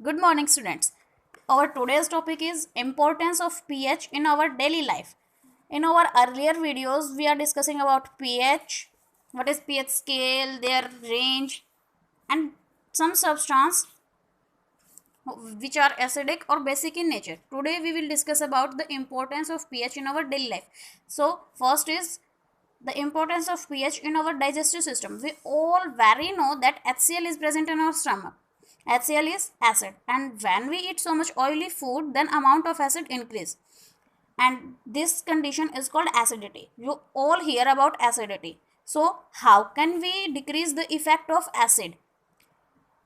Good morning, students. Our today's topic is importance of pH in our daily life. In our earlier videos, we are discussing about pH, what is pH scale, their range, and some substance which are acidic or basic in nature. Today, we will discuss about the importance of pH in our daily life. So, first is the importance of pH in our digestive system. We all very know that HCl is present in our stomach. HCl is acid, and when we eat so much oily food, then amount of acid increase, and this condition is called acidity. You all hear about acidity. So how can we decrease the effect of acid?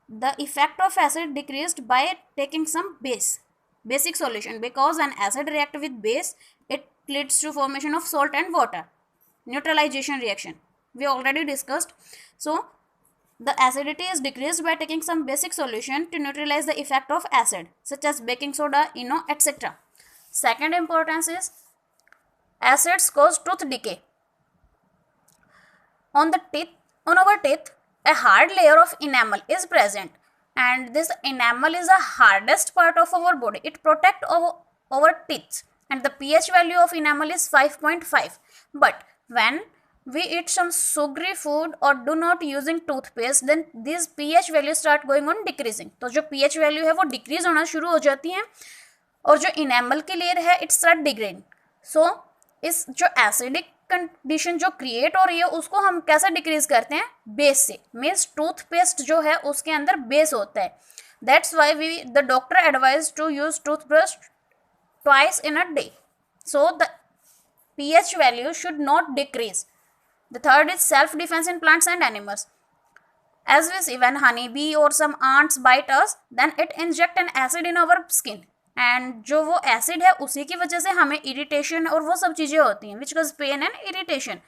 The effect of acid decreased by taking some basic solution, because an acid react with base, it leads to formation of salt and water, neutralization reaction we already discussed. So the acidity is decreased by taking some basic solution to neutralize the effect of acid, such as baking soda, etc. Second importance is acids cause tooth decay. On the teeth, on our teeth, a hard layer of enamel is present, and this enamel is the hardest part of our body. It protects our teeth, and the pH value of enamel is 5.5. But when we eat some sugary food or do not using toothpaste, then these pH value start going on decreasing. तो जो pH value है वो decrease होना शुरू हो जाती है, और जो enamel की layer है it start degrade. So इस जो एसिडिक कंडीशन जो क्रिएट हो रही है उसको हम कैसे डिक्रीज करते हैं? बेस से. मीन्स टूथपेस्ट जो है उसके अंदर बेस होता है. That's why we the doctor advise to use toothbrush twice in a day, so the pH value should not decrease. The third is self defense in plants and animals. As we see, when honeybee or some ants bite us, then it inject an acid in our skin. And जो वो acid है उसी की वजह से हमें irritation और वो सब चीज़ें होती हैं, which cause pain and irritation.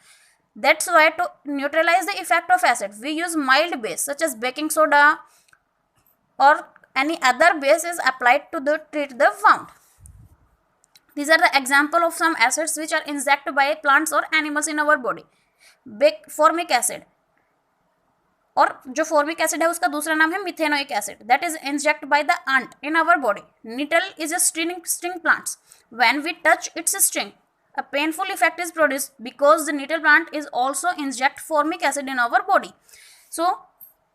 That's why to neutralize the effect of acid we use mild base such as baking soda और any other base is applied to treat the wound. These are the example of some acids which are injected by plants or animals in our body. Formic acid, और जो formic acid है उसका दूसरा नाम है methanoic acid, that is inject by the ant in our body. Nettle is a sting plants. When we touch its sting, a painful effect is produced because the nettle plant is also inject formic acid in our body. So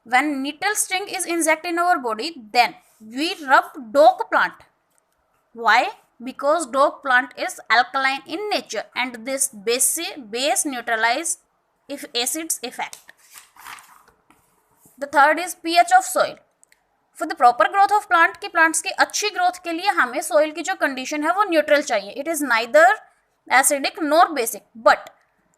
when nettle sting is injected in our body, then we rub dock plant. Why? Because dock plant is alkaline in nature, and this base neutralize if acid's effect. The third is pH of soil. For the proper growth of plant, की plants की अच्छी growth के लिए हमें soil की जो condition है वो neutral चाहिए. It is neither acidic nor basic, but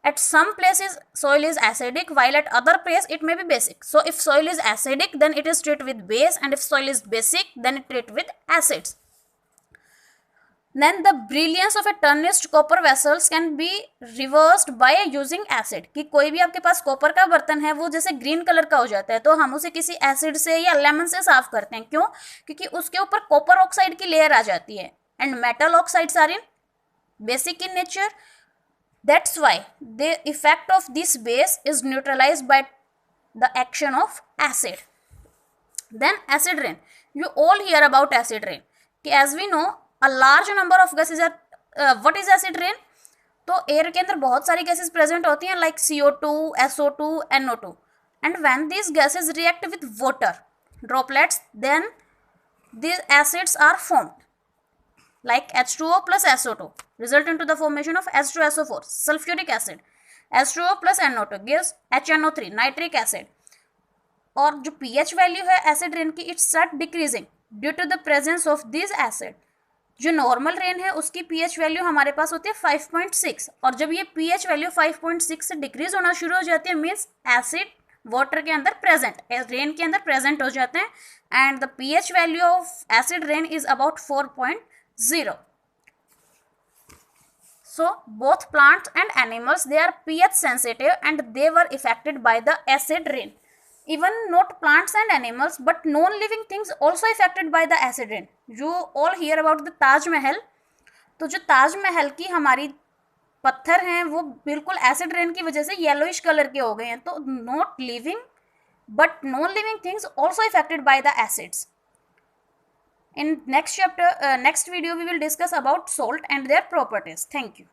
at some places soil is acidic, while at other place it may be basic. So if soil is acidic, then it is treated with base, and if soil is basic, then it treated with acids. Then the brilliance of a tarnished copper vessels can be reversed by using acid. कि कोई भी आपके पास copper का बर्तन है वो जैसे green colour का हो जाता है, तो हम उसे किसी एसिड से या लेमन से साफ करते हैं. क्यों? क्योंकि उसके ऊपर कॉपर ऑक्साइड की लेयर आ जाती है, and metal oxides are in basic in nature. That's why the effect of this base is neutralized by the action of acid. Then acid rain. You all hear about acid rain. As we know, a large number of gases are what is acid rain? तो air के अंदर बहुत सारी gases present होती हैं, like CO2, SO2, NO2, and when these gases react with water droplets, then these acids are formed, like H2O plus SO2 result into the formation of H2SO4, sulfuric acid. H2O plus NO2 gives HNO3, nitric acid. और जो pH value है acid rain की, it start decreasing due to the presence of this acid. जो normal rain है उसकी pH value हमारे पास होती है 5.6, और जब ये pH वैल्यू 5.6 से डिक्रीज होना शुरू हो जाती है, मीन्स एसिड वाटर के अंदर प्रेजेंट, रेन के अंदर प्रेजेंट हो जाते हैं, and the pH value of acid rain is about 4.0. So both plants and animals, they are pH sensitive, and they were affected by the acid rain. Even not plants and animals, but non-living things also affected by the acid rain. You all hear about the Taj Mahal. तो जो ताज महल की हमारी पत्थर हैं वो बिल्कुल acid rain की वजह से येलोइश कलर के हो गए हैं. तो not living but non living things also affected by the acids. In next chapter, next video, we will discuss about salt and their properties. Thank you.